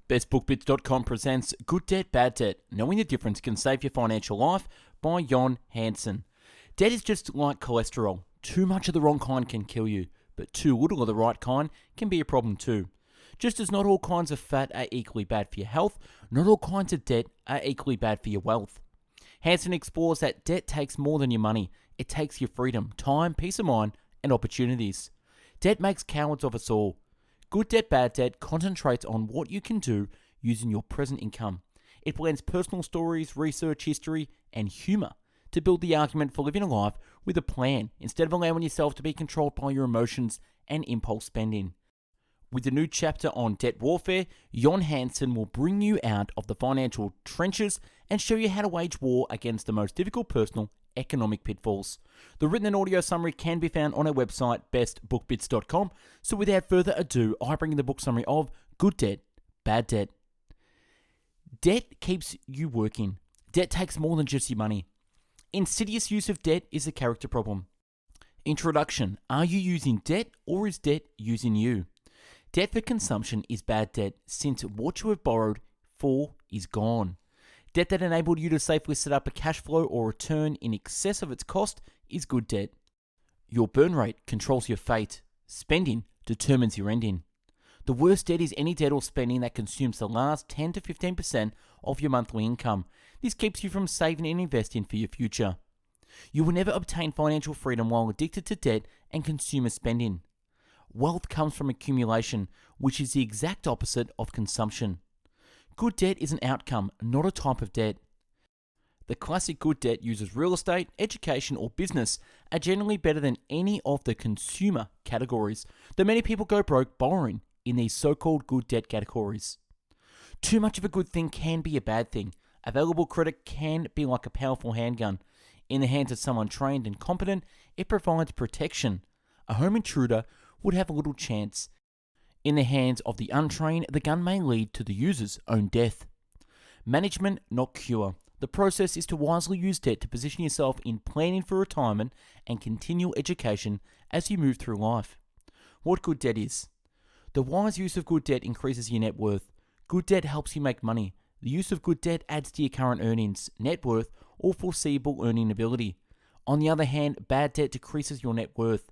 BestBookBits.com presents Good Debt, Bad Debt. Knowing the difference can save your financial life by Jon Hanson. Debt is just like cholesterol. Too much of the wrong kind can kill you, but too little of the right kind can be a problem too. Just as not all kinds of fat are equally bad for your health, not all kinds of debt are equally bad for your wealth. Hanson explores that debt takes more than your money. It takes your freedom, time, peace of mind, and opportunities. Debt makes cowards of us all. Good Debt, Bad Debt concentrates on what you can do using your present income. It blends personal stories, research, history, and humour to build the argument for living a life with a plan instead of allowing yourself to be controlled by your emotions and impulse spending. With the new chapter on debt warfare, Jon Hanson will bring you out of the financial trenches and show you how to wage war against the most difficult personal economic pitfalls. The written and audio summary can be found on our website, bestbookbits.com. So without further ado, I bring you the book summary of Good Debt, Bad Debt. Debt keeps you working. Debt takes more than just your money. Insidious use of debt is a character problem. Introduction. Are you using debt or is debt using you? Debt for consumption is bad debt since what you have borrowed for is gone. Debt that enabled you to safely set up a cash flow or return in excess of its cost is good debt. Your burn rate controls your fate. Spending determines your ending. The worst debt is any debt or spending that consumes the last 10 to 15% of your monthly income. This keeps you from saving and investing for your future. You will never obtain financial freedom while addicted to debt and consumer spending. Wealth comes from accumulation, which is the exact opposite of consumption. Good debt is an outcome, not a type of debt. The classic good debt uses real estate, education, or business are generally better than any of the consumer categories, though many people go broke borrowing in these so-called good debt categories. Too much of a good thing can be a bad thing. Available credit can be like a powerful handgun. In the hands of someone trained and competent, it provides protection. A home intruder would have a little chance. In the hands of the untrained, the gun may lead to the user's own death. Management, not cure. The process is to wisely use debt to position yourself in planning for retirement and continual education as you move through life. What good debt is? The wise use of good debt increases your net worth. Good debt helps you make money. The use of good debt adds to your current earnings, net worth, or foreseeable earning ability. On the other hand, bad debt decreases your net worth.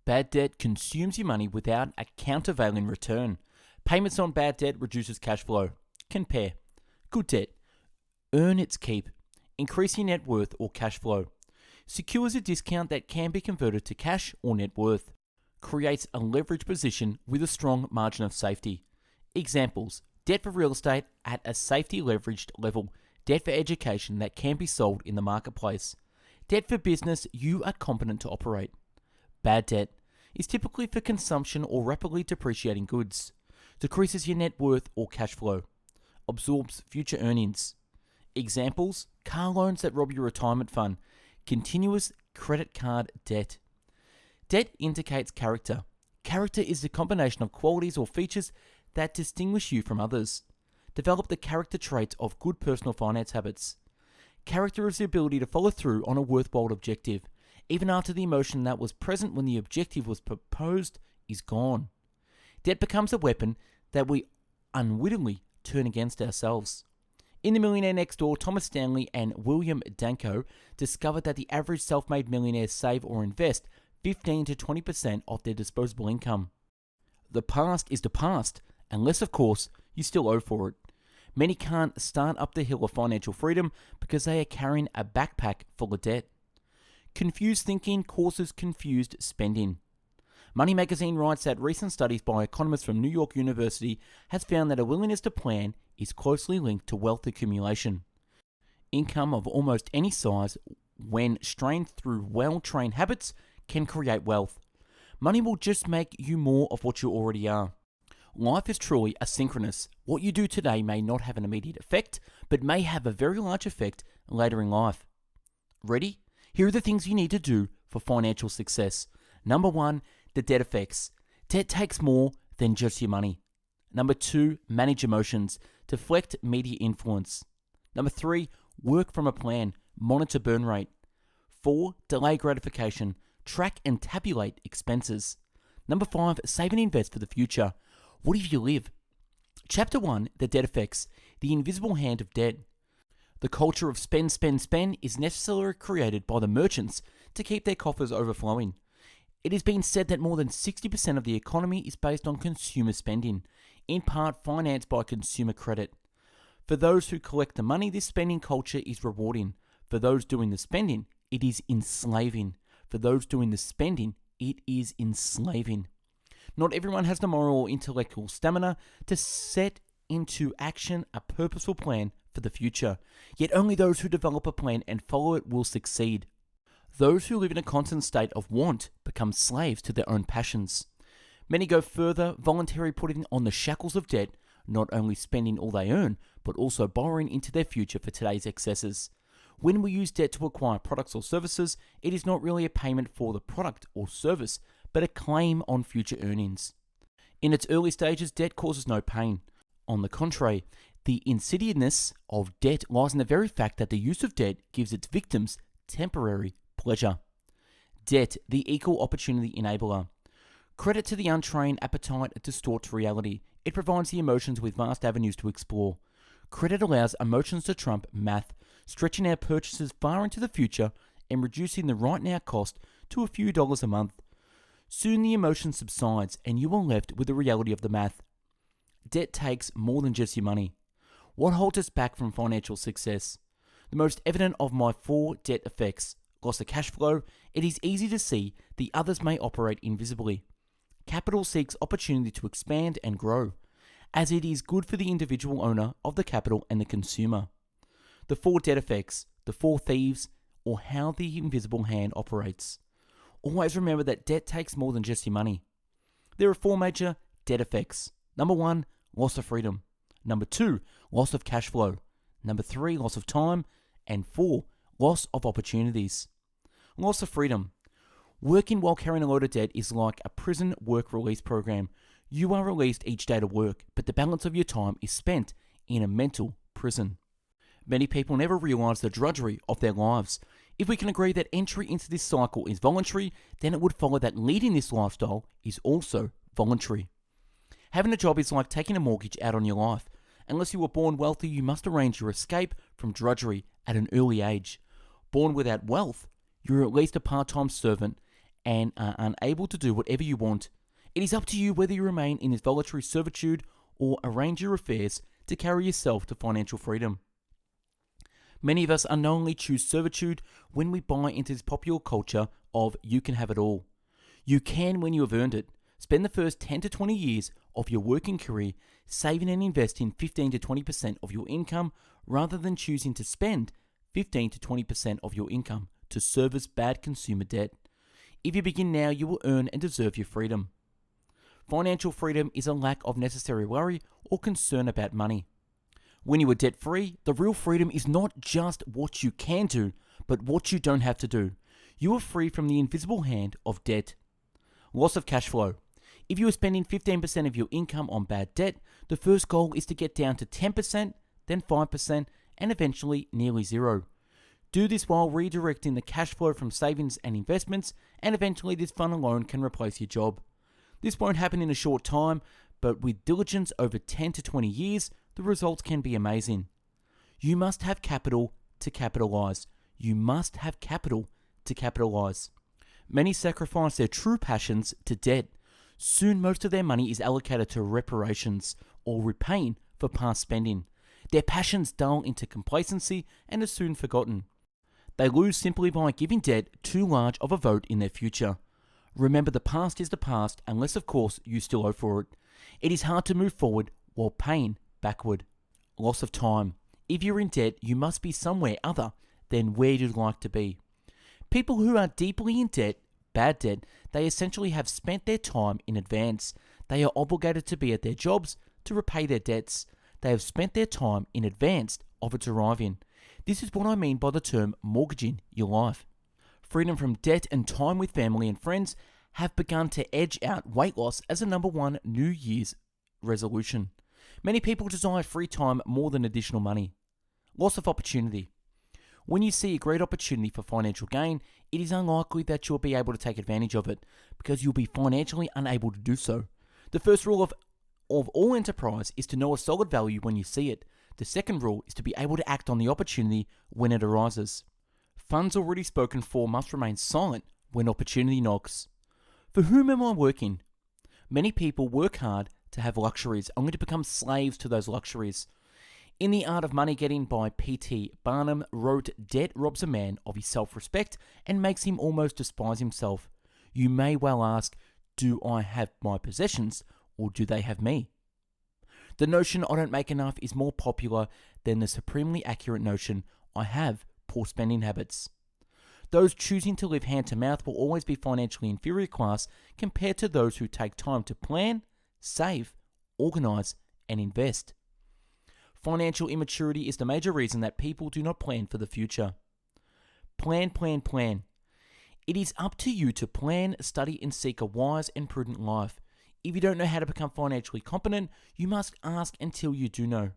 Bad debt consumes your money without a countervailing return. Payments on bad debt reduces cash flow. Compare. Good debt. Earn its keep. Increase your net worth or cash flow. Secures a discount that can be converted to cash or net worth. Creates a leveraged position with a strong margin of safety. Examples. Debt for real estate at a safety leveraged level. Debt for education that can be sold in the marketplace. Debt for business you are competent to operate. Bad debt is typically for consumption or rapidly depreciating goods. Decreases your net worth or cash flow. Absorbs future earnings. Examples, car loans that rob your retirement fund. Continuous credit card debt. Debt indicates character. Character is the combination of qualities or features that distinguish you from others. Develop the character traits of good personal finance habits. Character is the ability to follow through on a worthwhile objective, even after the emotion that was present when the objective was proposed is gone. Debt becomes a weapon that we unwittingly turn against ourselves. In The Millionaire Next Door, Thomas Stanley and William Danko discovered that the average self-made millionaires save or invest 15 to 20% of their disposable income. The past is the past, unless of course you still owe for it. Many can't start up the hill of financial freedom because they are carrying a backpack full of debt. Confused thinking causes confused spending. Money Magazine writes that recent studies by economists from New York University has found that a willingness to plan is closely linked to wealth accumulation. Income of almost any size, when strained through well-trained habits, can create wealth. Money will just make you more of what you already are. Life is truly asynchronous. What you do today may not have an immediate effect, but may have a very large effect later in life. Ready? Here are the things you need to do for financial success. Number 1, the debt effects. Debt takes more than just your money. Number 2, manage emotions. Deflect media influence. Number 3, work from a plan. Monitor burn rate. 4, delay gratification. Track and tabulate expenses. Number 5, save and invest for the future. What if you live? Chapter 1, The Debt Effects, the invisible hand of debt. The culture of spend, spend, spend is necessarily created by the merchants to keep their coffers overflowing. It has been said that more than 60% of the economy is based on consumer spending, in part financed by consumer credit. For those who collect the money, this spending culture is rewarding. For those doing the spending, it is enslaving. For those doing the spending, it is enslaving. Not everyone has the moral or intellectual stamina to set into action a purposeful plan for the future. Yet only those who develop a plan and follow it will succeed. Those who live in a constant state of want become slaves to their own passions. Many go further, voluntarily putting on the shackles of debt, not only spending all they earn, but also borrowing into their future for today's excesses. When we use debt to acquire products or services, it is not really a payment for the product or service, but a claim on future earnings. In its early stages, debt causes no pain. On the contrary, the insidiousness of debt lies in the very fact that the use of debt gives its victims temporary pleasure. Debt, the equal opportunity enabler. Credit to the untrained appetite distorts reality. It provides the emotions with vast avenues to explore. Credit allows emotions to trump math, stretching our purchases far into the future and reducing the right now cost to a few dollars a month. Soon the emotion subsides and you are left with the reality of the math. Debt takes more than just your money. What holds us back from financial success? The most evident of my 4 debt effects: loss of cash flow. It is easy to see, the others may operate invisibly. Capital seeks opportunity to expand and grow, as it is good for the individual owner of the capital and the consumer. The 4 debt effects, the 4 thieves, or how the invisible hand operates. Always remember that debt takes more than just your money. There are 4 major debt effects. Number 1, loss of freedom. Number 2, loss of cash flow. Number 3, loss of time. And 4, loss of opportunities. Loss of freedom. Working while carrying a load of debt is like a prison work release program. You are released each day to work, but the balance of your time is spent in a mental prison. Many people never realize the drudgery of their lives. If we can agree that entry into this cycle is voluntary, then it would follow that leading this lifestyle is also voluntary. Having a job is like taking a mortgage out on your life. Unless you were born wealthy, you must arrange your escape from drudgery at an early age. Born without wealth, you're at least a part-time servant and are unable to do whatever you want. It is up to you whether you remain in this voluntary servitude or arrange your affairs to carry yourself to financial freedom. Many of us unknowingly choose servitude when we buy into this popular culture of you can have it all. You can when you have earned it. Spend the first 10 to 20 years of your working career saving and investing 15 to 20% of your income rather than choosing to spend 15 to 20% of your income to service bad consumer debt. If you begin now, you will earn and deserve your freedom. Financial freedom is a lack of necessary worry or concern about money. When you are debt-free, the real freedom is not just what you can do, but what you don't have to do. You are free from the invisible hand of debt. Loss of cash flow. If you are spending 15% of your income on bad debt, the first goal is to get down to 10%, then 5%, and eventually nearly zero. Do this while redirecting the cash flow from savings and investments, and eventually this fund alone can replace your job. This won't happen in a short time, but with diligence over 10 to 20 years, the results can be amazing. You must have capital to capitalize. You must have capital to capitalize. Many sacrifice their true passions to debt. Soon most of their money is allocated to reparations or repaying for past spending. Their passions dull into complacency and are soon forgotten. They lose simply by giving debt too large of a vote in their future. Remember, the past is the past unless of course you still owe for it. It is hard to move forward while paying backward. Loss of time. If you're in debt, you must be somewhere other than where you'd like to be. People who are deeply in debt, bad debt, they essentially have spent their time in advance. They are obligated to be at their jobs to repay their debts. They have spent their time in advance of its arriving. This is what I mean by the term mortgaging your life. Freedom from debt and time with family and friends have begun to edge out weight loss as a number 1 New Year's resolution. Many people desire free time more than additional money. Loss of opportunity. When you see a great opportunity for financial gain, it is unlikely that you'll be able to take advantage of it because you'll be financially unable to do so. The first rule of of all enterprise is to know a solid value when you see it. The second rule is to be able to act on the opportunity when it arises. Funds already spoken for must remain silent when opportunity knocks. For whom am I working? Many people work hard to have luxuries, only to become slaves to those luxuries. In The Art of Money Getting by P.T. Barnum wrote, "Debt robs a man of his self-respect and makes him almost despise himself." You may well ask, do I have my possessions or do they have me? The notion I don't make enough is more popular than the supremely accurate notion I have poor spending habits. Those choosing to live hand to mouth will always be financially inferior class compared to those who take time to plan, save, organize, and invest. Financial immaturity is the major reason that people do not plan for the future. Plan, plan, plan. It is up to you to plan, study, and seek a wise and prudent life. If you don't know how to become financially competent, you must ask until you do know.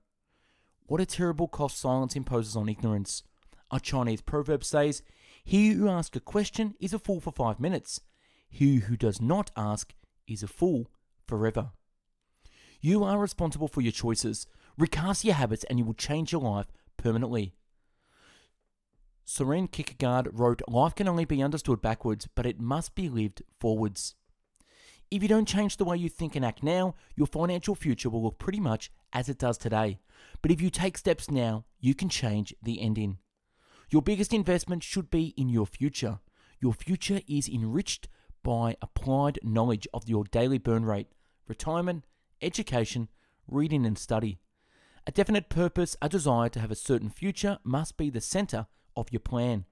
What a terrible cost silence imposes on ignorance. A Chinese proverb says, "He who asks a question is a fool for 5 minutes. He who does not ask is a fool forever." You are responsible for your choices. Recast your habits and you will change your life permanently. Soren Kierkegaard wrote, "Life can only be understood backwards, but it must be lived forwards." If you don't change the way you think and act now, your financial future will look pretty much as it does today. But if you take steps now, you can change the ending. Your biggest investment should be in your future. Your future is enriched by applied knowledge of your daily burn rate, retirement, education, reading and study. A definite purpose, a desire to have a certain future must be the center of your plan.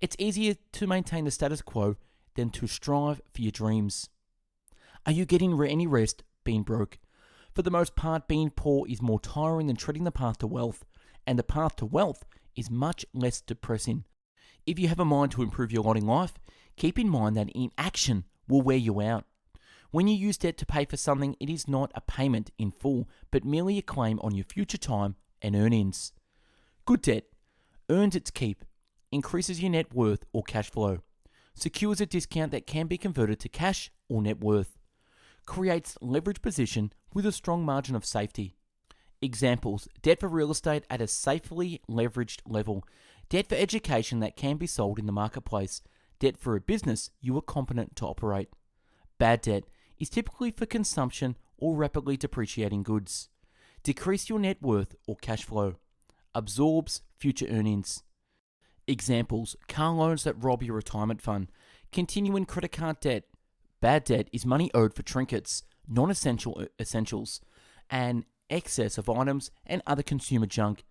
It's easier to maintain the status quo than to strive for your dreams. Are you getting any rest being broke? For the most part, being poor is more tiring than treading the path to wealth, and the path to wealth is much less depressing. If you have a mind to improve your lot in life, keep in mind that inaction will wear you out. When you use debt to pay for something, it is not a payment in full, but merely a claim on your future time and earnings. Good debt earns its keep, increases your net worth or cash flow, secures a discount that can be converted to cash or net worth, creates leverage position with a strong margin of safety. Examples: debt for real estate at a safely leveraged level, debt for education that can be sold in the marketplace, debt for a business you are competent to operate. Bad debt is typically for consumption or rapidly depreciating goods. Decrease your net worth or cash flow. Absorbs future earnings. Examples: car loans that rob your retirement fund, continuing credit card debt. Bad debt is money owed for trinkets, non-essential essentials, and excess of items and other consumer junk.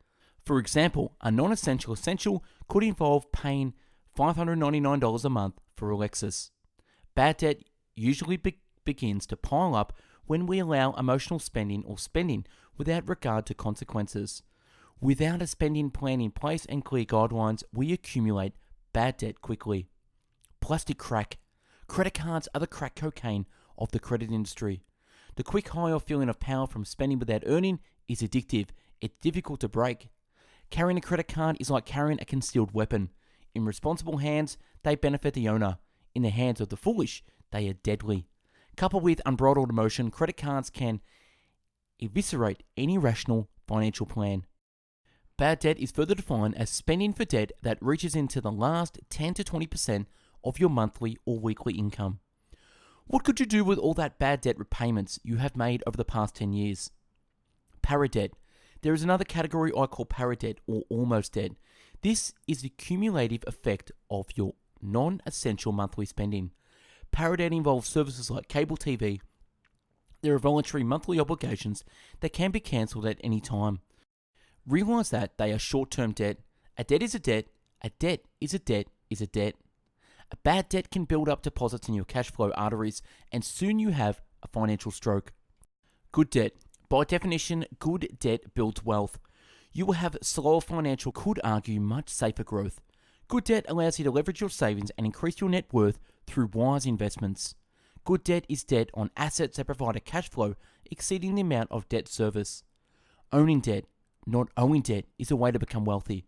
For example, a non-essential essential could involve paying $599 a month for a Lexus. Bad debt usually begins to pile up when we allow emotional spending or spending without regard to consequences. Without a spending plan in place and clear guidelines, we accumulate bad debt quickly. Plastic crack. Credit cards are the crack cocaine of the credit industry. The quick high or feeling of power from spending without earning is addictive. It's difficult to break. Carrying a credit card is like carrying a concealed weapon. In responsible hands, they benefit the owner. In the hands of the foolish, they are deadly. Coupled with unbridled emotion, credit cards can eviscerate any rational financial plan. Bad debt is further defined as spending for debt that reaches into the last 10 to 20% of your monthly or weekly income. What could you do with all that bad debt repayments you have made over the past 10 years? Paradebt. There is another category I call paradebt or almost debt. This is the cumulative effect of your non-essential monthly spending. Paradebt involves services like cable TV. There are voluntary monthly obligations that can be cancelled at any time. Realize that they are short-term debt. A debt is a debt. A debt is a debt is a debt. A bad debt can build up deposits in your cash flow arteries, and soon you have a financial stroke. Good debt. By definition, good debt builds wealth. You will have slower financial, could argue much safer growth. Good debt allows you to leverage your savings and increase your net worth through wise investments. Good debt is debt on assets that provide a cash flow exceeding the amount of debt service. Owning debt, not owing debt, is a way to become wealthy.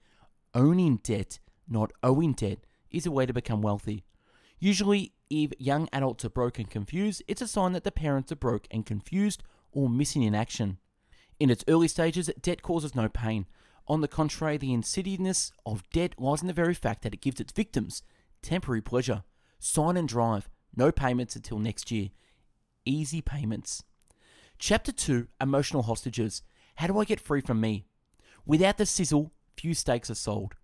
Owning debt, not owing debt, is a way to become wealthy. Usually, if young adults are broke and confused, it's a sign that the parents are broke and confused or missing in action. In its early stages, debt causes no pain. On the contrary, the insidiousness of debt lies in the very fact that it gives its victims temporary pleasure. Sign and drive. No payments until next year. Easy payments. Chapter 2, Emotional Hostages. How do I get free from me? Without the sizzle, few steaks are sold.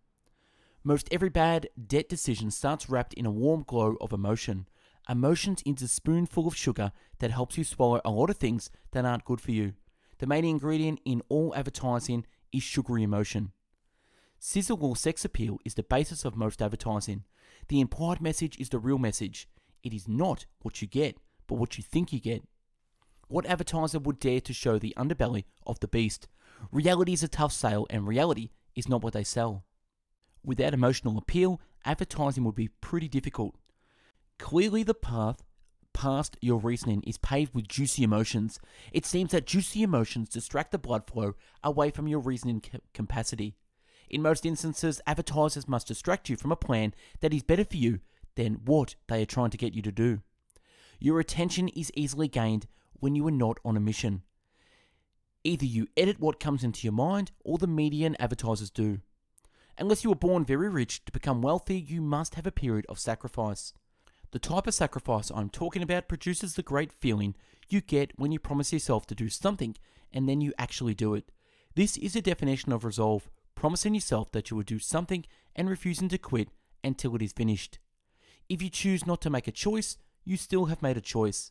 Most every bad debt decision starts wrapped in a warm glow of emotion. Emotions is a spoonful of sugar that helps you swallow a lot of things that aren't good for you. The main ingredient in all advertising is sugary emotion. Sizzle or sex appeal is the basis of most advertising. The implied message is the real message. It is not what you get, but what you think you get. What advertiser would dare to show the underbelly of the beast? Reality is a tough sale, and reality is not what they sell. Without emotional appeal, advertising would be pretty difficult. Clearly, the path past your reasoning is paved with juicy emotions. It seems that juicy emotions distract the blood flow away from your reasoning capacity. In most instances, advertisers must distract you from a plan that is better for you than what they are trying to get you to do. Your attention is easily gained when you are not on a mission. Either you edit what comes into your mind, or the media and advertisers do. Unless you were born very rich, to become wealthy, you must have a period of sacrifice. The type of sacrifice I'm talking about produces the great feeling you get when you promise yourself to do something and then you actually do it. This is a definition of resolve, promising yourself that you will do something and refusing to quit until it is finished. If you choose not to make a choice, you still have made a choice.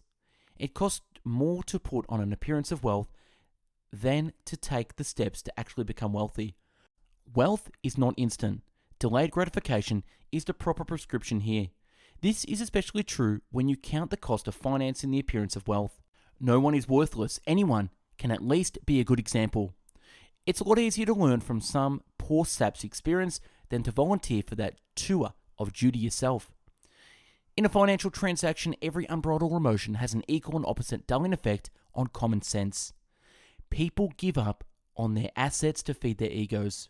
It costs more to put on an appearance of wealth than to take the steps to actually become wealthy. Wealth is not instant. Delayed gratification is the proper prescription here. This is especially true when you count the cost of financing the appearance of wealth. No one is worthless. Anyone can at least be a good example. It's a lot easier to learn from some poor sap's experience than to volunteer for that tour of duty yourself. In a financial transaction, every unbridled emotion has an equal and opposite dulling effect on common sense. People give up on their assets to feed their egos.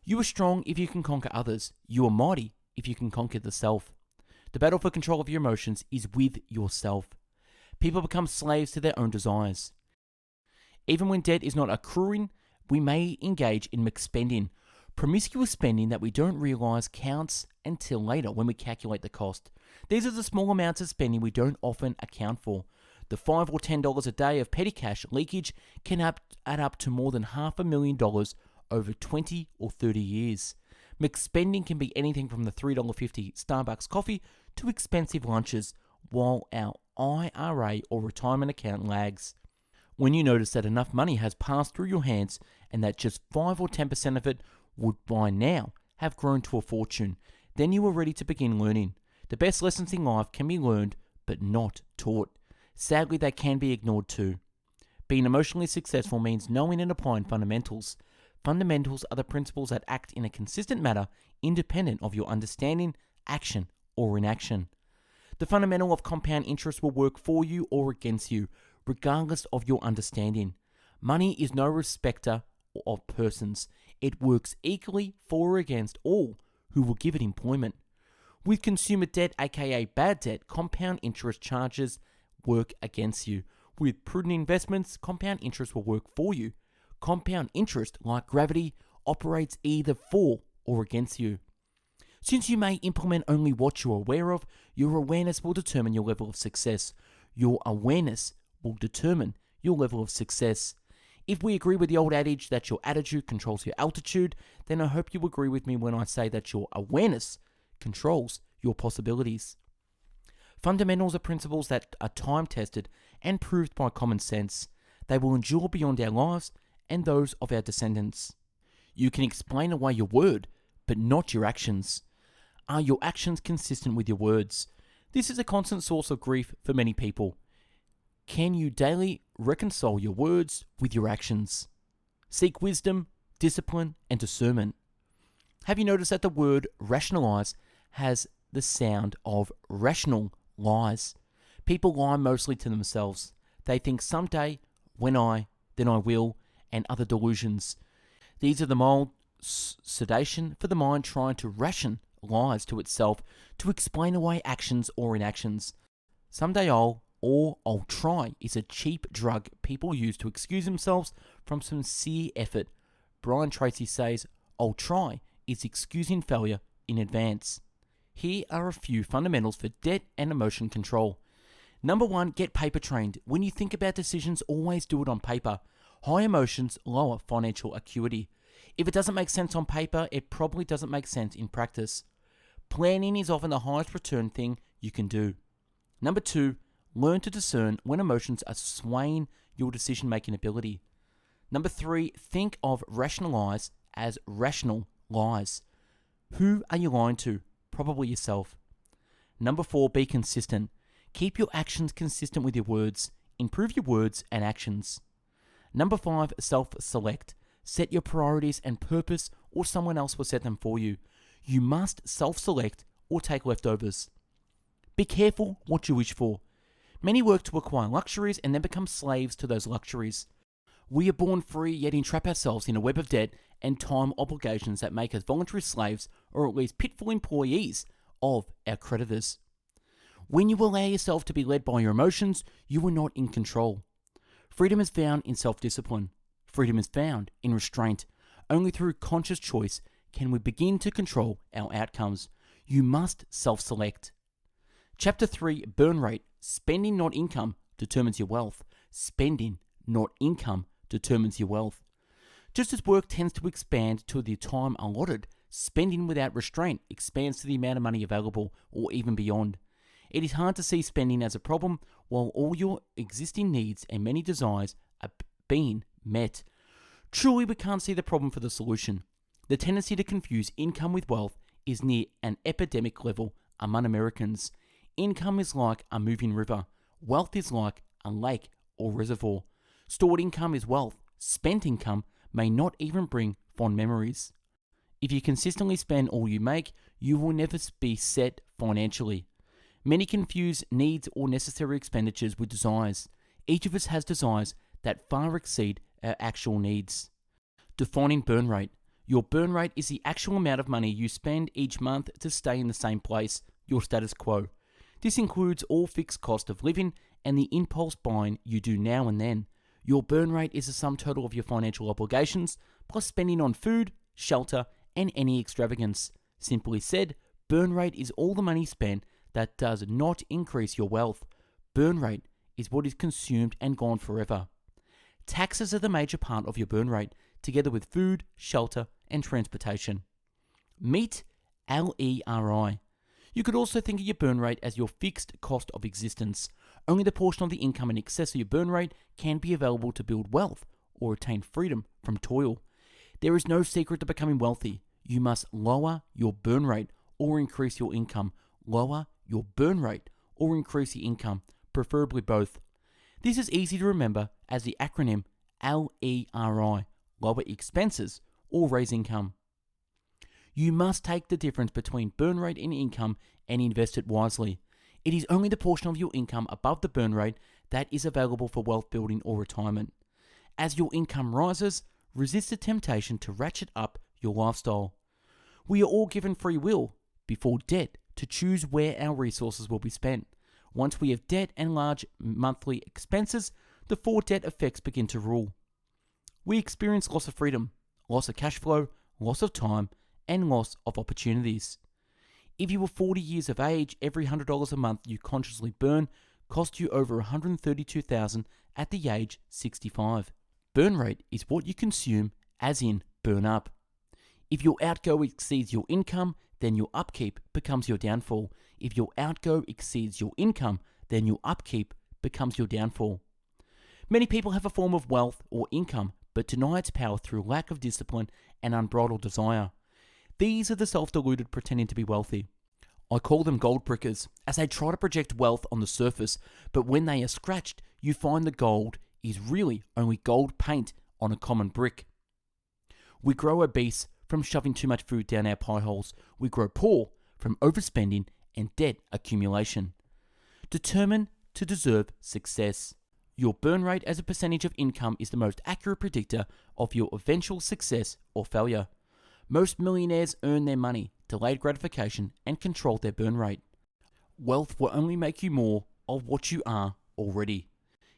You are strong if you can conquer others. You are mighty if you can conquer the self. The battle for control of your emotions is with yourself. People become slaves to their own desires. Even when debt is not accruing, we may engage in spending. Promiscuous spending that we don't realize counts until later when we calculate the cost. These are the small amounts of spending we don't often account for. The $5 or $10 a day of petty cash leakage can add up to more than $500,000 over 20 or 30 years. McSpending can be anything from the $3.50 Starbucks coffee to expensive lunches, while our IRA or retirement account lags. When you notice that enough money has passed through your hands and that just 5 or 10% of it would by now have grown to a fortune, then you are ready to begin learning. The best lessons in life can be learned but not taught. Sadly, they can be ignored too. Being emotionally successful means knowing and applying fundamentals. Fundamentals are the principles that act in a consistent manner independent of your understanding, action, or inaction. The fundamental of compound interest will work for you or against you, regardless of your understanding. Money is no respecter of persons. It works equally for or against all who will give it employment. With consumer debt, aka bad debt, compound interest charges work against you. With prudent investments, compound interest will work for you. Compound interest, like gravity, operates either for or against you. Since you may implement only what you're aware of, your awareness will determine your level of success. Your awareness will determine your level of success. If we agree with the old adage that your attitude controls your altitude, then I hope you agree with me when I say that your awareness controls your possibilities. Fundamentals are principles that are time-tested and proved by common sense. They will endure beyond our lives and those of our descendants. You can explain away your word, but not your actions. Are your actions consistent with your words? This is a constant source of grief for many people. Can you daily reconcile your words with your actions? Seek wisdom, discipline, and discernment. Have you noticed that the word rationalize has the sound of rational lies? People lie mostly to themselves. They think someday, then I will, and other delusions. These are the mild sedation for the mind trying to ration lies to itself to explain away actions or inactions. Someday I'll, or I'll try is a cheap drug people use to excuse themselves from sincere effort. Brian Tracy says, I'll try is excusing failure in advance. Here are a few fundamentals for debt and emotion control. Number 1, get paper trained. When you think about decisions, always do it on paper. High emotions lower financial acuity. If it doesn't make sense on paper, it probably doesn't make sense in practice. Planning is often the highest return thing you can do. Number 2, learn to discern when emotions are swaying your decision-making ability. Number 3, think of rationalize as rational lies. Who are you lying to? Probably yourself. Number 4, be consistent. Keep your actions consistent with your words. Improve your words and actions. Number 5, self-select. Set your priorities and purpose, or someone else will set them for you. You must self-select or take leftovers. Be careful what you wish for. Many work to acquire luxuries and then become slaves to those luxuries. We are born free, yet entrap ourselves in a web of debt and time obligations that make us voluntary slaves, or at least pitiful employees of our creditors. When you allow yourself to be led by your emotions, you are not in control. Freedom is found in self-discipline. Freedom is found in restraint. Only through conscious choice can we begin to control our outcomes. You must self-select. Chapter 3, Burn Rate. Spending, not income, determines your wealth. Spending, not income, determines your wealth. Just as work tends to expand to the time allotted, spending without restraint expands to the amount of money available, or even beyond. It is hard to see spending as a problem while all your existing needs and many desires are being met. Truly, we can't see the problem for the solution. The tendency to confuse income with wealth is near an epidemic level among Americans. Income is like a moving river. Wealth is like a lake or reservoir. Stored income is wealth. Spent income may not even bring fond memories. If you consistently spend all you make, you will never be set financially. Many confuse needs or necessary expenditures with desires. Each of us has desires that far exceed our actual needs. Defining burn rate. Your burn rate is the actual amount of money you spend each month to stay in the same place, your status quo. This includes all fixed cost of living and the impulse buying you do now and then. Your burn rate is the sum total of your financial obligations, plus spending on food, shelter, and any extravagance. Simply said, burn rate is all the money spent that does not increase your wealth. Burn rate is what is consumed and gone forever. Taxes are the major part of your burn rate, together with food, shelter, and transportation. Meet LERI. You could also think of your burn rate as your fixed cost of existence. Only the portion of the income in excess of your burn rate can be available to build wealth or attain freedom from toil. There is no secret to becoming wealthy. You must lower your burn rate or increase your income. Lower your burn rate or increase the income, preferably both. This is easy to remember as the acronym LERI, lower expenses or raise income. You must take the difference between burn rate and income and invest it wisely. It is only the portion of your income above the burn rate that is available for wealth building or retirement. As your income rises, resist the temptation to ratchet up your lifestyle. We are all given free will, before debt, to choose where our resources will be spent. Once we have debt and large monthly expenses, the four debt effects begin to rule. We experience loss of freedom, loss of cash flow, loss of time, and loss of opportunities. If you were 40 years of age, every $100 a month you consciously burn cost you over $132,000 at the age 65. Burn rate is what you consume, as in burn up. If your outgo exceeds your income, then your upkeep becomes your downfall. If your outgo exceeds your income, then your upkeep becomes your downfall. Many people have a form of wealth or income, but deny its power through lack of discipline and unbridled desire. These are the self-deluded pretending to be wealthy. I call them gold brickers, as they try to project wealth on the surface, but when they are scratched, you find the gold is really only gold paint on a common brick. We grow obese from shoving too much food down our pie holes. We grow poor from overspending and debt accumulation. Determine to deserve success. Your burn rate as a percentage of income is the most accurate predictor of your eventual success or failure. Most millionaires earn their money, delayed gratification, and control their burn rate. Wealth will only make you more of what you are already.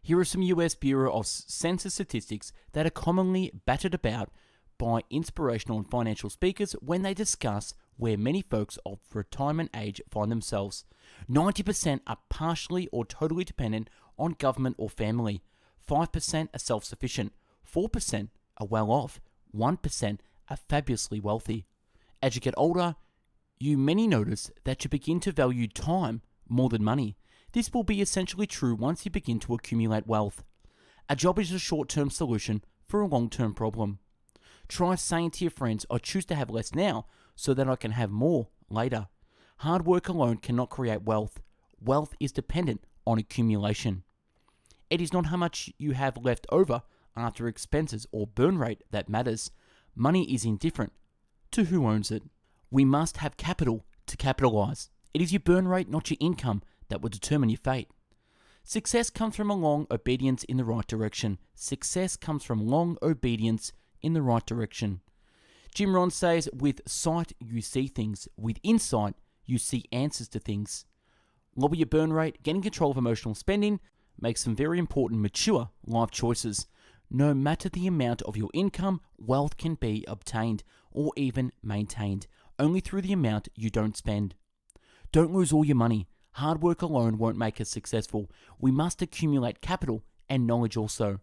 Here are some US Bureau of Census statistics that are commonly battered about by inspirational and financial speakers when they discuss where many folks of retirement age find themselves. 90% are partially or totally dependent on government or family. 5% are self-sufficient. 4% are well off. 1% are fabulously wealthy. As you get older, you many notice that you begin to value time more than money. This will be essentially true once you begin to accumulate wealth. A job is a short-term solution for a long-term problem. Try saying to your friends, I choose to have less now so that I can have more later. Hard work alone cannot create wealth. Wealth is dependent on accumulation. It is not how much you have left over after expenses or burn rate that matters. Money is indifferent to who owns it. We must have capital to capitalize. It is your burn rate, not your income, that will determine your fate. Success comes from a long obedience in the right direction. Success comes from long obedience in the right direction. Jim Rohn says, with sight you see things. With insight you see answers to things. Lower your burn rate, getting control of emotional spending, make some very important mature life choices. No matter the amount of your income, wealth can be obtained or even maintained only through the amount you don't spend. Don't lose all your money. Hard work alone won't make us successful. We must accumulate capital and knowledge also.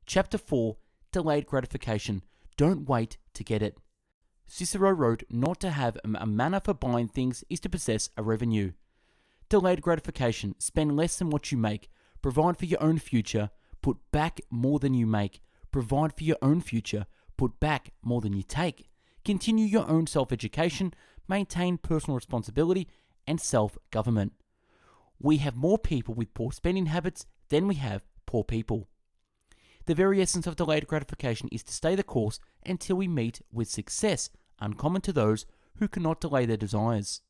Chapter 4, Delayed Gratification. Don't wait to get it. Cicero wrote, not to have a manner for buying things is to possess a revenue. Delayed gratification. Spend less than what you make. Provide for your own future. Put back more than you make. Provide for your own future. Put back more than you take. Continue your own self-education. Maintain personal responsibility and self-government. We have more people with poor spending habits than we have poor people. The very essence of delayed gratification is to stay the course until we meet with success, uncommon to those who cannot delay their desires.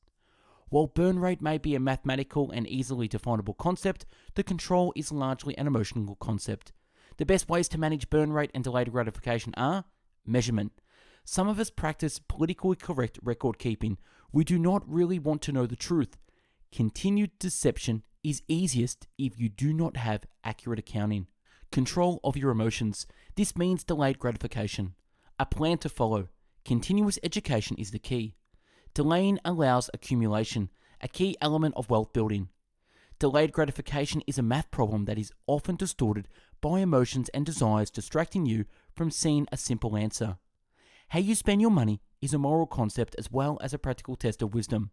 While burn rate may be a mathematical and easily definable concept, the control is largely an emotional concept. The best ways to manage burn rate and delayed gratification are measurement. Some of us practice politically correct record keeping. We do not really want to know the truth. Continued deception is easiest if you do not have accurate accounting. Control of your emotions. This means delayed gratification. A plan to follow. Continuous education is the key. Delaying allows accumulation, a key element of wealth building. Delayed gratification is a math problem that is often distorted by emotions and desires, distracting you from seeing a simple answer. How you spend your money is a moral concept as well as a practical test of wisdom.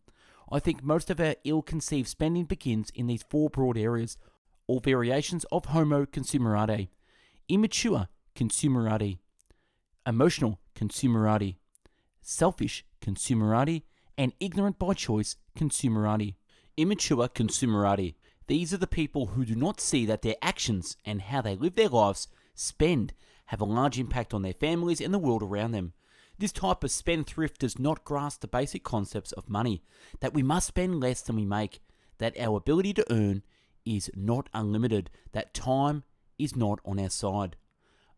I think most of our ill-conceived spending begins in these four broad areas, all variations of homo consumerati: immature consumerati, emotional consumerati, selfish consumerati, and ignorant by choice consumerati. Immature consumerati. These are the people who do not see that their actions and how they live their lives, spend, have a large impact on their families and the world around them. This type of spendthrift does not grasp the basic concepts of money, that we must spend less than we make, that our ability to earn is not unlimited, that time is not on our side.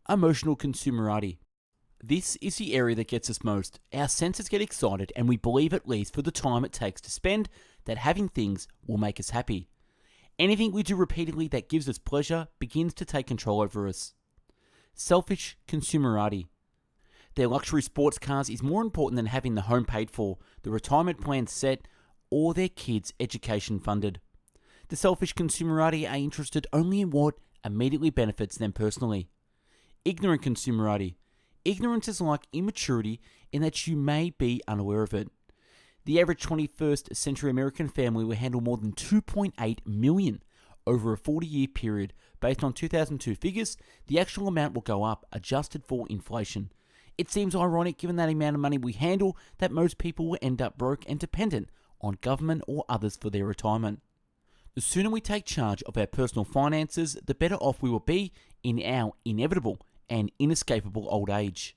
Emotional consumerati. This is the area that gets us most. Our senses get excited and we believe, at least for the time it takes to spend, that having things will make us happy. Anything we do repeatedly that gives us pleasure begins to take control over us. Selfish consumerati. Their luxury sports cars is more important than having the home paid for, the retirement plan set, or their kids' education funded. The selfish consumerati are interested only in what immediately benefits them personally. Ignorant consumerati. Ignorance is like immaturity in that you may be unaware of it. The average 21st century American family will handle more than 2.8 million over a 40-year period. Based on 2002 figures, the actual amount will go up, adjusted for inflation. It seems ironic, given that amount of money we handle, that most people will end up broke and dependent on government or others for their retirement. The sooner we take charge of our personal finances, the better off we will be in our inevitable and inescapable old age.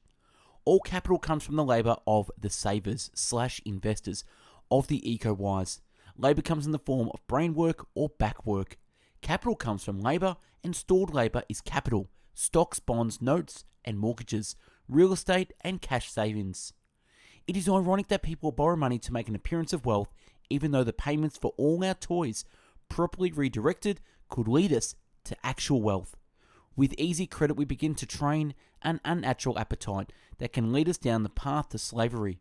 All capital comes from the labour of the savers/investors of the eco-wise. Labour comes in the form of brain work or back work. Capital comes from labour, and stored labour is capital: stocks, bonds, notes, and mortgages, real estate, and cash savings. It is ironic that people borrow money to make an appearance of wealth, even though the payments for all our toys, properly redirected, could lead us to actual wealth. With easy credit, we begin to train an unnatural appetite that can lead us down the path to slavery.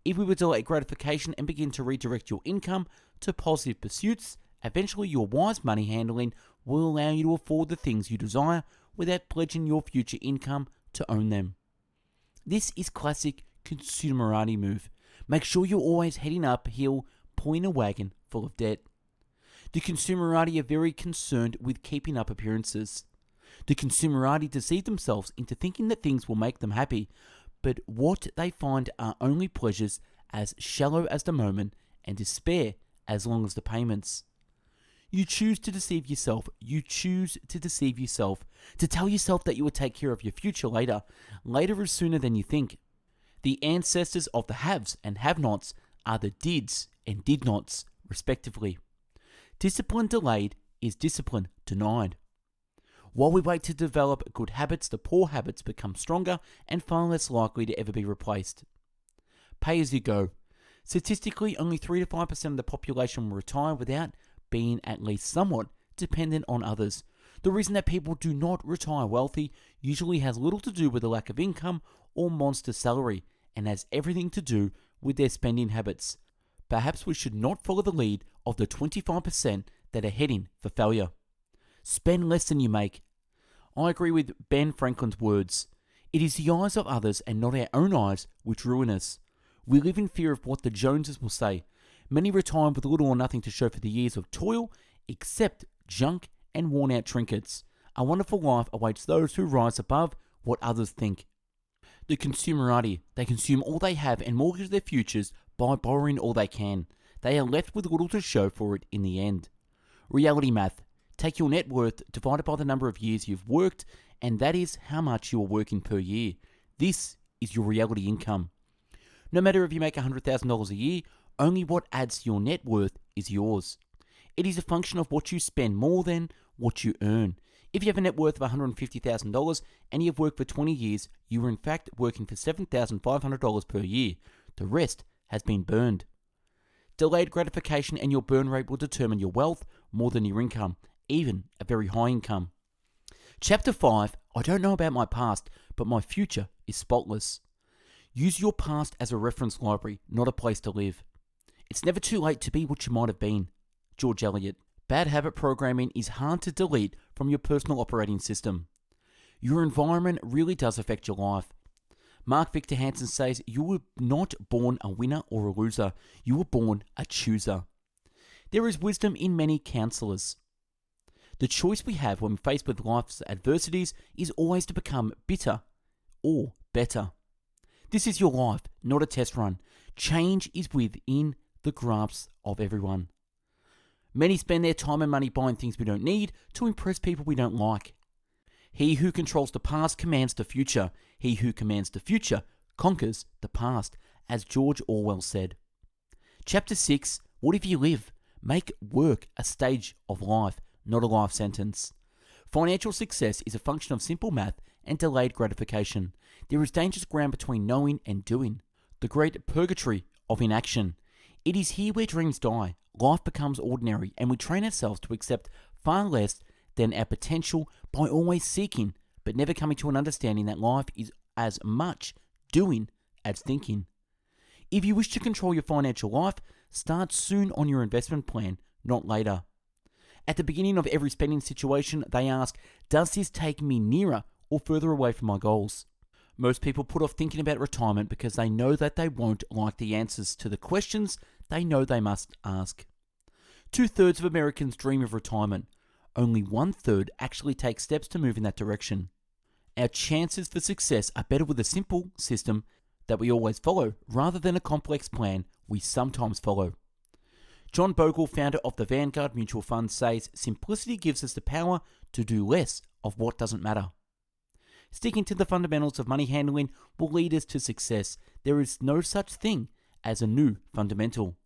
If we would delay gratification and begin to redirect your income to positive pursuits, eventually your wise money handling will allow you to afford the things you desire without pledging your future income to own them. This is classic consumerati move. Make sure you're always heading uphill, pulling a wagon full of debt. The consumerati are very concerned with keeping up appearances. The consumerati deceive themselves into thinking that things will make them happy, but what they find are only pleasures as shallow as the moment and despair as long as the payments. You choose to deceive yourself. You choose to deceive yourself, to tell yourself that you will take care of your future later. Later is sooner than you think. The ancestors of the haves and have-nots are the dids and did-nots, respectively. Discipline delayed is discipline denied. While we wait to develop good habits, the poor habits become stronger and far less likely to ever be replaced. Pay as you go. Statistically, only 3 to 5% of the population will retire without being at least somewhat dependent on others. The reason that people do not retire wealthy usually has little to do with a lack of income or monster salary, and has everything to do with their spending habits. Perhaps we should not follow the lead of the 25% that are heading for failure. Spend less than you make. I agree with Ben Franklin's words. It is the eyes of others and not our own eyes which ruin us. We live in fear of what the Joneses will say. Many retire with little or nothing to show for the years of toil, except junk and worn-out trinkets. A wonderful life awaits those who rise above what others think. The consumerati, they consume all they have and mortgage their futures by borrowing all they can. They are left with little to show for it in the end. Reality math. Take your net worth divided by the number of years you've worked, and that is how much you are working per year. This is your reality income. No matter if you make $100,000 a year, only what adds to your net worth is yours. It is a function of what you spend more than what you earn. If you have a net worth of $150,000 and you have worked for 20 years, you are in fact working for $7,500 per year. The rest has been burned. Delayed gratification and your burn rate will determine your wealth more than your income, even a very high income. Chapter 5, I don't know about my past, but my future is spotless. Use your past as a reference library, not a place to live. It's never too late to be what you might have been. George Eliot. Bad habit programming is hard to delete from your personal operating system. Your environment really does affect your life. Mark Victor Hansen says, you were not born a winner or a loser. You were born a chooser. There is wisdom in many counselors. The choice we have when faced with life's adversities is always to become bitter or better. This is your life, not a test run. Change is within the grasp of everyone. Many spend their time and money buying things we don't need to impress people we don't like. He who controls the past commands the future. He who commands the future conquers the past, as George Orwell said. Chapter 6, What if you live? Make work a stage of life, not a life sentence. Financial success is a function of simple math and delayed gratification. There is dangerous ground between knowing and doing, the great purgatory of inaction. It is here where dreams die, life becomes ordinary, and we train ourselves to accept far less than our potential by always seeking, but never coming to an understanding that life is as much doing as thinking. If you wish to control your financial life, start soon on your investment plan, not later. At the beginning of every spending situation, they ask, does this take me nearer or further away from my goals? Most people put off thinking about retirement because they know that they won't like the answers to the questions they know they must ask. 2/3 of Americans dream of retirement. Only 1/3 actually take steps to move in that direction. Our chances for success are better with a simple system that we always follow rather than a complex plan we sometimes follow. John Bogle, founder of the Vanguard Mutual Fund, says simplicity gives us the power to do less of what doesn't matter. Sticking to the fundamentals of money handling will lead us to success. There is no such thing as a new fundamental.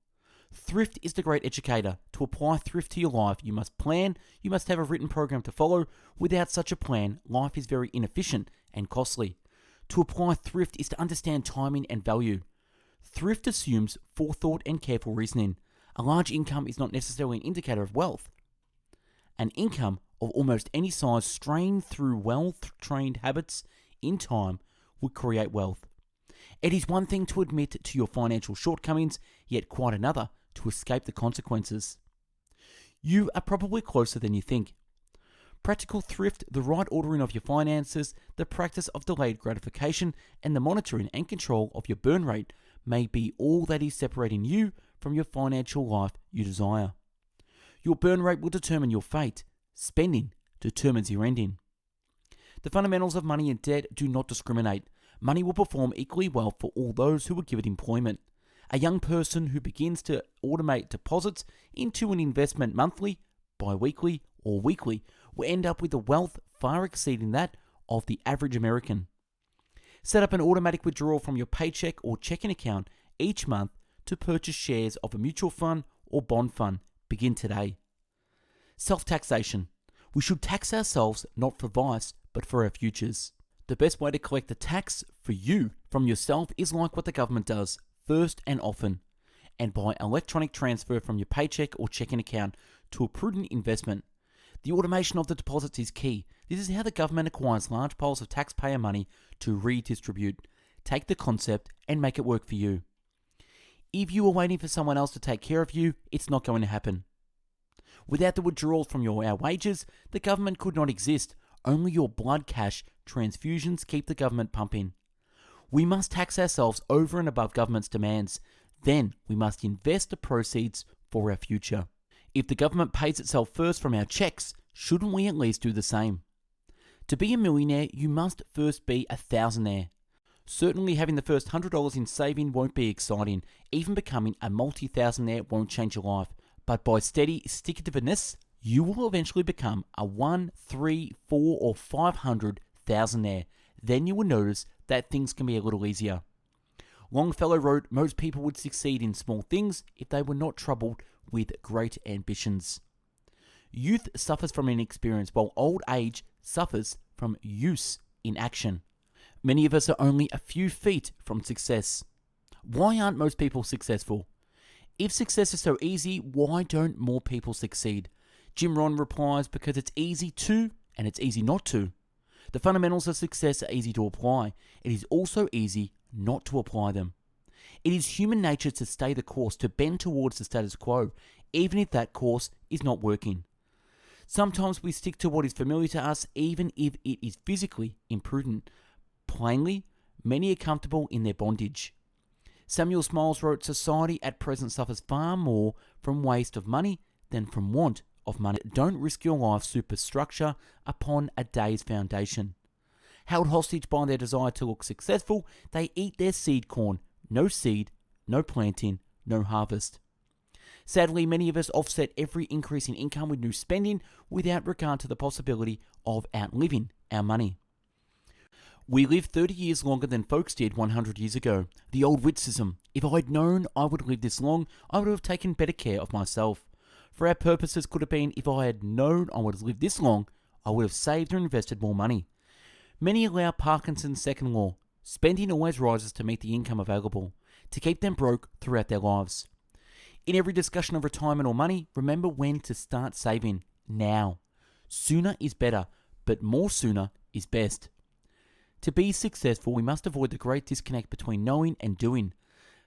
Thrift is the great educator. To apply thrift to your life, you must plan, you must have a written program to follow. Without such a plan, life is very inefficient and costly. To apply thrift is to understand timing and value. Thrift assumes forethought and careful reasoning. A large income is not necessarily an indicator of wealth. An income of almost any size strained through well-trained habits in time would create wealth. It is one thing to admit to your financial shortcomings, yet quite another to escape the consequences. You are probably closer than you think. Practical thrift, the right ordering of your finances, the practice of delayed gratification, and the monitoring and control of your burn rate may be all that is separating you from your financial life you desire. Your burn rate will determine your fate. Spending determines your ending. The fundamentals of money and debt do not discriminate. Money will perform equally well for all those who will give it employment. A young person who begins to automate deposits into an investment monthly, bi-weekly, or weekly will end up with a wealth far exceeding that of the average American. Set up an automatic withdrawal from your paycheck or checking account each month to purchase shares of a mutual fund or bond fund. Begin today. Self-taxation. We should tax ourselves not for vice, but for our futures. The best way to collect the tax for you from yourself is like what the government does, first and often, and by electronic transfer from your paycheck or checking account to a prudent investment. The automation of the deposits is key. This is how the government acquires large piles of taxpayer money to redistribute. Take the concept and make it work for you. If you are waiting for someone else to take care of you, it's not going to happen. Without the withdrawal from our wages, the government could not exist. Only your blood cash transfusions keep the government pumping. We must tax ourselves over and above government's demands. Then we must invest the proceeds for our future. If the government pays itself first from our checks, shouldn't we at least do the same? To be a millionaire, you must first be a thousandaire. Certainly having the first $100 in saving won't be exciting. Even becoming a multi-thousandaire won't change your life. But by steady stick-to-itiveness, you will eventually become a 1, 3, 4, or 500 thousandaire. Then you will notice that things can be a little easier. Longfellow wrote, most people would succeed in small things if they were not troubled with great ambitions. Youth suffers from inexperience, while old age suffers from use in action. Many of us are only a few feet from success. Why aren't most people successful? If success is so easy, why don't more people succeed? Jim Rohn replies, because it's easy to and it's easy not to. The fundamentals of success are easy to apply. It is also easy not to apply them. It is human nature to stay the course, to bend towards the status quo, even if that course is not working. Sometimes we stick to what is familiar to us, even if it is physically imprudent. Plainly, many are comfortable in their bondage. Samuel Smiles wrote, society at present suffers far more from waste of money than from want of money. Don't risk your life's superstructure upon a day's foundation. Held hostage by their desire to look successful, they eat their seed corn. No seed, no planting, no harvest. Sadly, many of us offset every increase in income with new spending without regard to the possibility of outliving our money. We live 30 years longer than folks did 100 years ago. The old witticism, if I had known I would live this long, I would have taken better care of myself. For our purposes could have been, if I had known I would have lived this long, I would have saved or invested more money. Many allow Parkinson's second law. Spending always rises to meet the income available, to keep them broke throughout their lives. In every discussion of retirement or money, remember when to start saving. Now. Sooner is better, but more sooner is best. To be successful, we must avoid the great disconnect between knowing and doing.